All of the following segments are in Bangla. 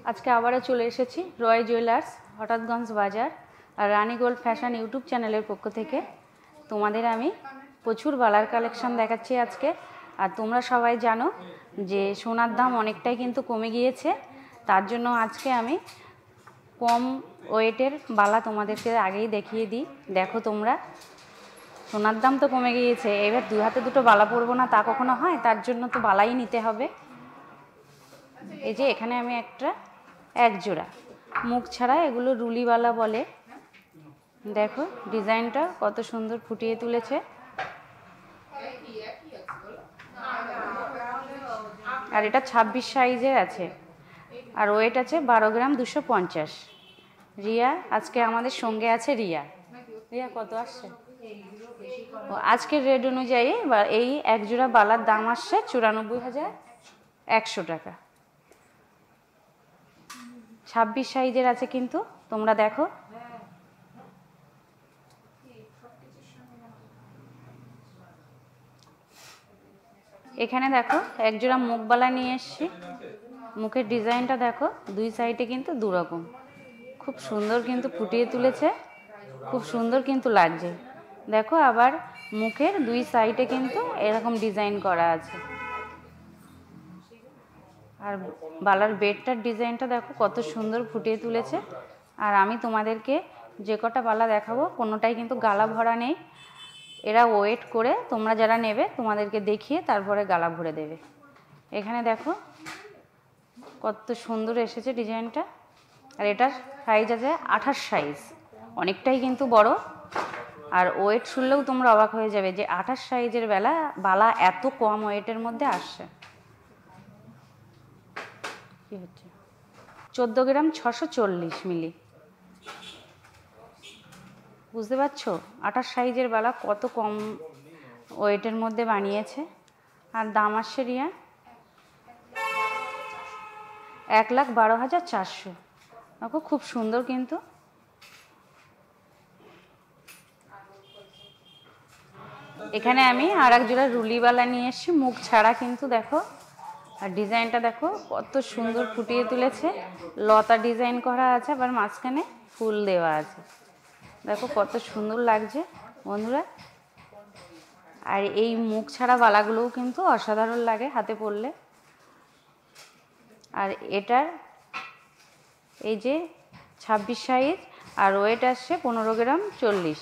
আজকে আবারও চলে এসেছি রয় জুয়েলার্স হঠাৎগঞ্জ বাজার আর রানী গোল্ড ফ্যাশন ইউটিউব চ্যানেলের পক্ষ থেকে তোমাদের আমি প্রচুর বালার কালেকশন দেখাচ্ছি আজকে। আর তোমরা সবাই জানো যে সোনার দাম অনেকটাই কিন্তু কমে গিয়েছে, তার জন্য আজকে আমি কম ওয়েটের বালা তোমাদেরকে আগেই দেখিয়ে দিই। দেখো তোমরা, সোনার দাম তো কমে গিয়েছে, এবার দুই হাতে দুটো বালা পরবো না তা কখনো হয়, তার জন্য তো বালাই নিতে হবে। এই যে এখানে আমি একটা এক জোড়া মুখ ছাড়া, এগুলো রুলিওয়ালা বলে। দেখো ডিজাইনটা কত সুন্দর ফুটিয়ে তুলেছে। আর এটা 26 সাইজের আছে, আর ওয়েট আছে 12 গ্রাম 250। রিয়া আজকে আমাদের সঙ্গে আছে। রিয়া কত আসছে? আজকের রেট অনুযায়ী এই এক জোড়া বালার দাম আসছে 94,100 টাকা। 26 সাইজের আছে কিন্তু, তোমরা দেখো। এখানে দেখো এক জোড়া মুখ বালা নিয়ে এসছি। মুখের ডিজাইনটা দেখো, দুই সাইডে কিন্তু দুরকম, খুব সুন্দর কিন্তু ফুটিয়ে তুলেছে, খুব সুন্দর কিন্তু লাগছে। দেখো আবার মুখের দুই সাইডে কিন্তু এরকম ডিজাইন করা আছে। আর বালার বেডটার ডিজাইনটা দেখো কত সুন্দর ফুটিয়ে তুলেছে। আর আমি তোমাদেরকে যে কটা বালা দেখাবো কোনোটাই কিন্তু গালা ভরা নেই, এরা ওয়েট করে তোমরা যারা নেবে তোমাদেরকে দেখিয়ে তারপরে গালা ভরে দেবে। এখানে দেখো কত সুন্দর এসেছে ডিজাইনটা। আর এটার সাইজ আছে 28 সাইজ, অনেকটাই কিন্তু বড়। আর ওয়েট শুনলেও তোমরা অবাক হয়ে যাবে যে 28 সাইজের বালা এত কম ওয়েটের মধ্যে আসছে। কি হচ্ছে 14 গ্রাম 640 মিলি। বুঝতে পারছো 28 সাইজের বালা কত কম ওয়েটের মধ্যে বানিয়েছে। আর দাম আসছে রিয়া 1,12,400। দেখো খুব সুন্দর কিন্তু। এখানে আমি আর এক জোড়া রুলিওয়ালা নিয়ে এসেছি, মুখ ছাড়া কিন্তু। দেখো আর ডিজাইনটা দেখো কত সুন্দর ফুটিয়ে তুলেছে, লতা ডিজাইন করা আছে, আবার মাঝখানে ফুল দেওয়া আছে। দেখো কত সুন্দর লাগছে বন্ধুরা। আর এই মুখ ছাড়া বালাগুলোও কিন্তু অসাধারণ লাগে হাতে পরলে। আর এটার এই যে 26 সাইজ আর ওয়েট আসছে 15 গ্রাম 40।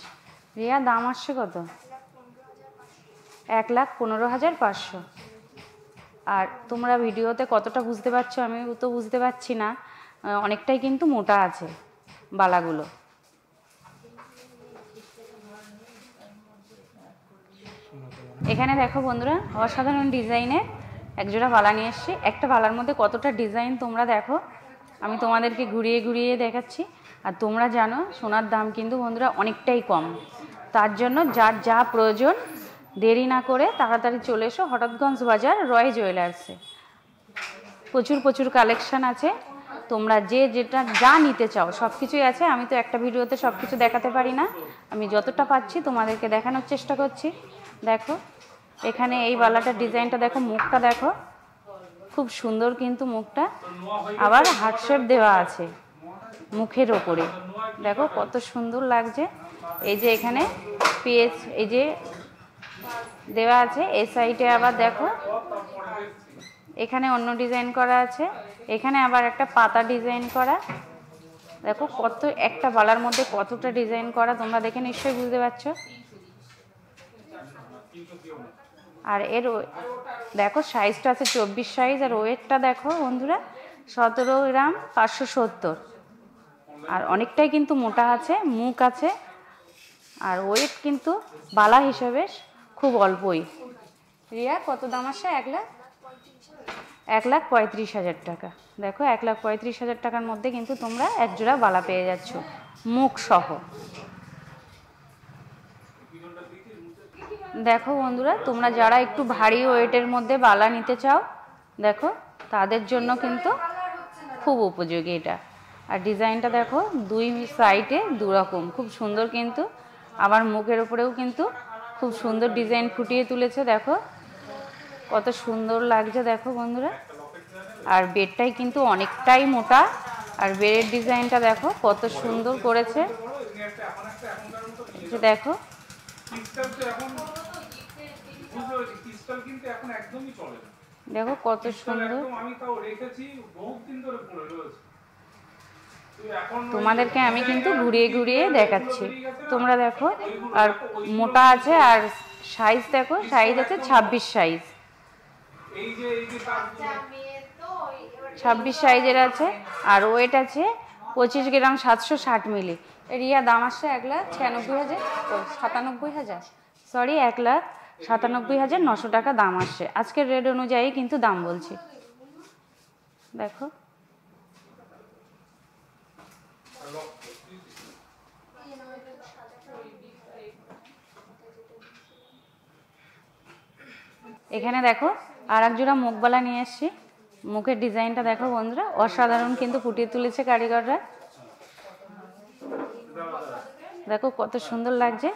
রিয়া দাম আসছে কত? 1,15,500। আর তোমরা ভিডিওতে কতটা বুঝতে পারছো আমি তো বুঝতে পারছি না, অনেকটাই কিন্তু মোটা আছে বালাগুলো। এখানে দেখো বন্ধুরা অসাধারণ ডিজাইনের একজোড়া বালা নিয়ে এসছি। একটা বালার মধ্যে কতটা ডিজাইন তোমরা দেখো, আমি তোমাদেরকে ঘুরিয়ে ঘুরিয়ে দেখাচ্ছি। আর তোমরা জানো সোনার দাম কিন্তু বন্ধুরা অনেকটাই কম, তার জন্য যার যা প্রয়োজন দেরি না করে তাড়াতাড়ি চলে এসো হঠাৎগঞ্জ বাজার রয় জুয়েলার্সে। প্রচুর প্রচুর কালেকশান আছে, তোমরা যে যেটা যা নিতে চাও সব কিছুই আছে। আমি তো একটা ভিডিওতে সব কিছু দেখাতে পারি না, আমি যতটা পাচ্ছি তোমাদেরকে দেখানোর চেষ্টা করছি। দেখো এখানে এই বালাটার ডিজাইনটা দেখো, মুখটা দেখো খুব সুন্দর কিন্তু মুখটা, আবার হার্ট শেপ দেওয়া আছে মুখের ওপরে। দেখো কত সুন্দর লাগছে। এই যে এখানে পেজ এই যে দেওয়া আছে, এই সাইডে আবার দেখো এখানে অন্য ডিজাইন করা আছে, এখানে আবার একটা পাতা ডিজাইন করা। দেখো কত একটা বালার মধ্যে কতটা ডিজাইন করা, তোমরা দেখে নিশ্চয়ই বুঝতে পারছো। আর এর দেখো সাইজটা আছে 24 সাইজ, আর ওয়েটটা দেখো বন্ধুরা 17 গ্রাম 570। আর অনেকটাই কিন্তু মোটা আছে, মুখ আছে। আর ওয়েট কিন্তু বালা হিসেবে খুব অল্পই। রিয়া কত দাম আসে? 1,35,000 টাকা। দেখো 1,35,000 টাকার মধ্যে কিন্তু তোমরা এক জোড়া বালা পেয়ে যাচ্ছ মুখ সহ। দেখো বন্ধুরা তোমরা যারা একটু ভারী ওয়েটের মধ্যে বালা নিতে চাও, দেখো তাদের জন্য কিন্তু খুব উপযোগী এটা। আর ডিজাইনটা দেখো দুই সাইডে দুরকম, খুব সুন্দর কিন্তু। আবার মুখের উপরেও কিন্তু খুব সুন্দর ডিজাইন ফুটিয়ে তুলেছে। দেখো কত সুন্দর লাগছে দেখো বন্ধুরা। আর বেডটাই কিন্তু অনেকটাই মোটা। আর বেডের ডিজাইনটা দেখো কত সুন্দর করেছে, দেখো দেখো কত সুন্দর। তোমাদেরকে আমি কিন্তু ঘুরিয়ে ঘুরিয়ে দেখাচ্ছি, তোমরা দেখো। আর মোটা আছে, আর সাইজ দেখো, সাইজ আছে 26 সাইজ, 26 সাইজের আছে। আর ওয়েট আছে 25 গ্রাম, 760 মিলি। রিয়া দাম আসছে 1,96,000, সরি 1,97,900 টাকা দাম আসছে। আজকের রেট অনুযায়ী কিন্তু দাম বলছি, দেখো। এখানে দেখো আর এক জোড়া মুখবালা নিয়ে এসছি। মুখের ডিজাইনটা দেখো বন্ধুরা, অসাধারণ কিন্তু ফুটিয়ে তুলেছে কারিগররা। দেখো কত সুন্দর লাগছে।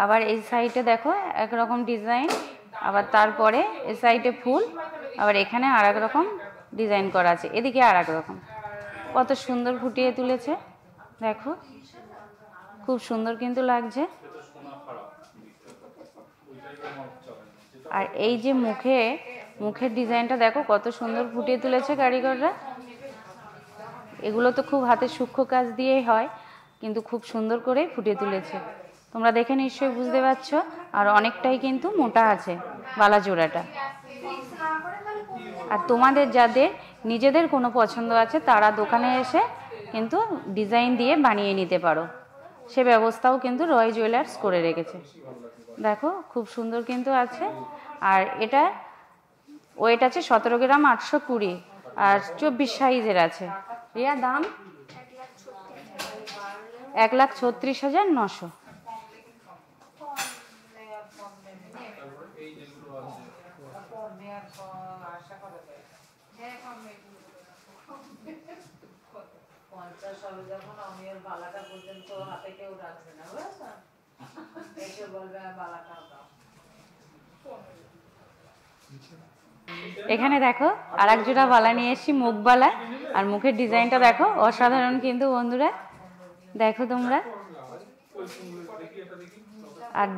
আবার এই সাইডে দেখো একরকম ডিজাইন, আবার তারপরে এই সাইডে ফুল, আবার এখানে আর এক রকম ডিজাইন করা আছে, এদিকে আর এক রকম। কত সুন্দর ফুটিয়ে তুলেছে দেখো, খুব সুন্দর কিন্তু লাগছে। আর এই যে মুখের ডিজাইনটা দেখো কত সুন্দর ফুটিয়ে তুলেছে কারিগররা। এগুলো তো খুব হাতের সূক্ষ্ম কাজ দিয়েই হয়, কিন্তু খুব সুন্দর করে ফুটিয়ে তুলেছে, তোমরা দেখে নিশ্চয়ই বুঝতে পারছো। আর অনেকটাই কিন্তু মোটা আছে বালা জোড়াটা। আর তোমাদের যাদের নিজেদের কোনো পছন্দ আছে তারা দোকানে এসে কিন্তু ডিজাইন দিয়ে বানিয়ে নিতে পারো, সে ব্যবস্থাও কিন্তু রয় জুয়েলার্স করে রেখেছে। দেখো খুব সুন্দর কিন্তু আছে। আর এটা ওয়েট আছে 17 গ্রাম, 820, আর 24 সাইজের আছে। রিয়া দাম 1,36,900। এখানে দেখো আর এক জোড়া বালা নিয়ে এসেছি, মুখবালা। আর মুখের ডিজাইনটা দেখো অসাধারণ কিন্তু বন্ধুরা, দেখো তোমরা। আর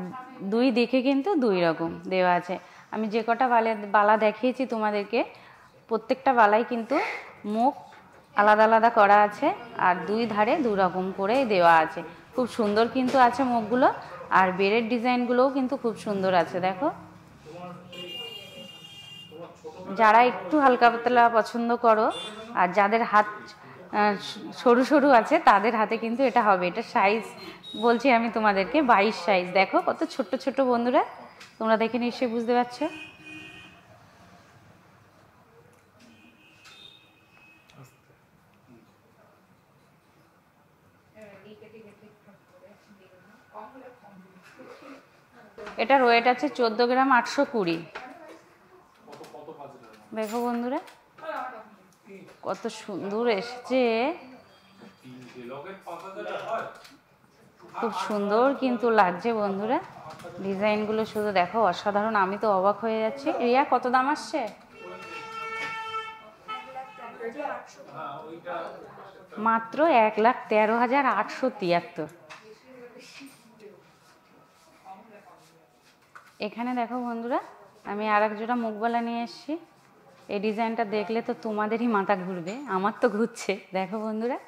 দুই দিকে কিন্তু দুই রকম দেওয়া আছে। আমি যে কটা বালা দেখিয়েছি তোমাদেরকে, প্রত্যেকটা বালাই কিন্তু মুখ আলাদা আলাদা করা আছে, আর দুই ধারে দু রকম করে দেওয়া আছে। খুব সুন্দর কিন্তু আছে মুখগুলো। আর বেরের ডিজাইনগুলোও কিন্তু খুব সুন্দর আছে দেখো। যারা একটু হালকা পাতলা পছন্দ করো, আর যাদের হাত সরু সরু আছে তাদের হাতে কিন্তু এটা হবে। এটা সাইজ বলছি আমি তোমাদেরকে 22 সাইজ। দেখো কত ছোট্ট ছোট্ট বন্ধুরা, তোমরা দেখে নিশ্চয়ই বুঝতে পারছো। এটার ওয়েট আছে 14 গ্রাম, 820। দেখো বন্ধুরা কত সুন্দর এসেছে, খুব সুন্দর কিন্তু লাগছে বন্ধুরা। ডিজাইনগুলো শুধু দেখো অসাধারণ, আমি তো অবাক হয়ে যাচ্ছি। রিয়া কত দাম আসছে? মাত্র 1,13,873। এখানে দেখো বন্ধুরা আমি আর এক জোড়া মুখবালা নিয়ে এসেছি। এই ডিজাইনটা দেখলে তো তোমাদেরই মাথা ঘুরবে, আমার তো ঘুরছে। দেখো বন্ধুরা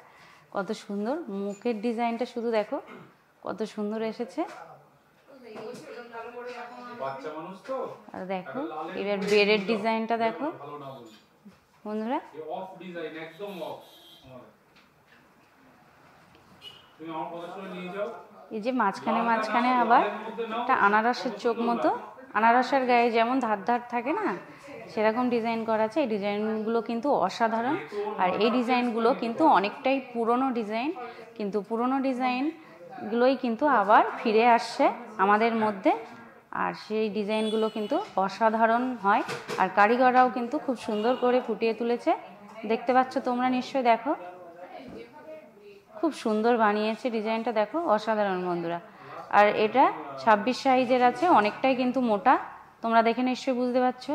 কত সুন্দর মুখের ডিজাইনটা, শুধু দেখো কত সুন্দর এসেছে। আর দেখো এবার বেরের ডিজাইনটা দেখো বন্ধুরা, এই যে মাঝখানে মাঝখানে আবার একটা আনারসের চোখ মতো, আনারসের গায়ে যেমন ধার ধার থাকে না, সেরকম ডিজাইন করা আছে। এই ডিজাইনগুলো কিন্তু অসাধারণ। আর এই ডিজাইনগুলো কিন্তু অনেকটাই পুরনো ডিজাইন, কিন্তু পুরনো ডিজাইনগুলোই কিন্তু আবার ফিরে আসছে আমাদের মধ্যে। আর সেই ডিজাইনগুলো কিন্তু অসাধারণ হয়, আর কারিগররাও কিন্তু খুব সুন্দর করে ফুটিয়ে তুলেছে। দেখতে পাচ্ছ তোমরা নিশ্চয়ই, দেখো খুব সুন্দর বানিয়েছে ডিজাইনটা, দেখো অসাধারণ বন্ধুরা। আর এটা 26 সাইজের আছে, অনেকটাই কিন্তু মোটা, তোমরা দেখে নিশ্চয়ই বুঝতে পারছো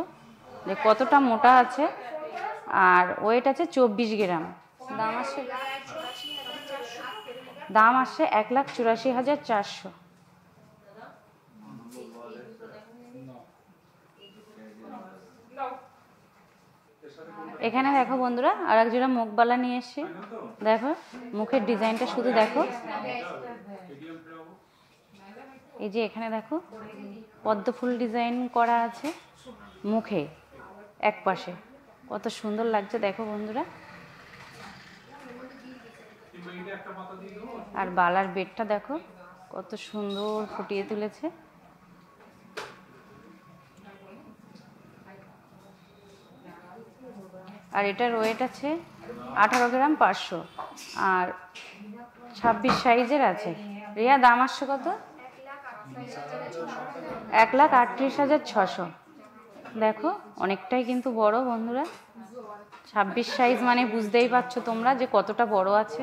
যে কতটা মোটা আছে। আর ওয়েট আছে 24 গ্রাম। দাম আসছে 1,84,400। এখানে দেখো বন্ধুরা আর এক জোড়া মুখ বালা নিয়ে এসেছি। দেখো মুখের ডিজাইনটা শুধু দেখো, এই যে এখানে দেখো পদ্ম ফুল ডিজাইন করা আছে মুখে এক পাশে, কত সুন্দর লাগছে দেখো বন্ধুরা। আর বালার বেডটা দেখো কত সুন্দর ফুটিয়ে তুলেছে। আর এটার ওয়েট আছে 18 গ্রাম 500 আর 26 সাইজের আছে। রিয়া দাম আসছে কত? 1,38,600। দেখো অনেকটাই কিন্তু বড় বন্ধুরা, 26 সাইজ মানে বুঝতেই পারছো তোমরা যে কতটা বড় আছে।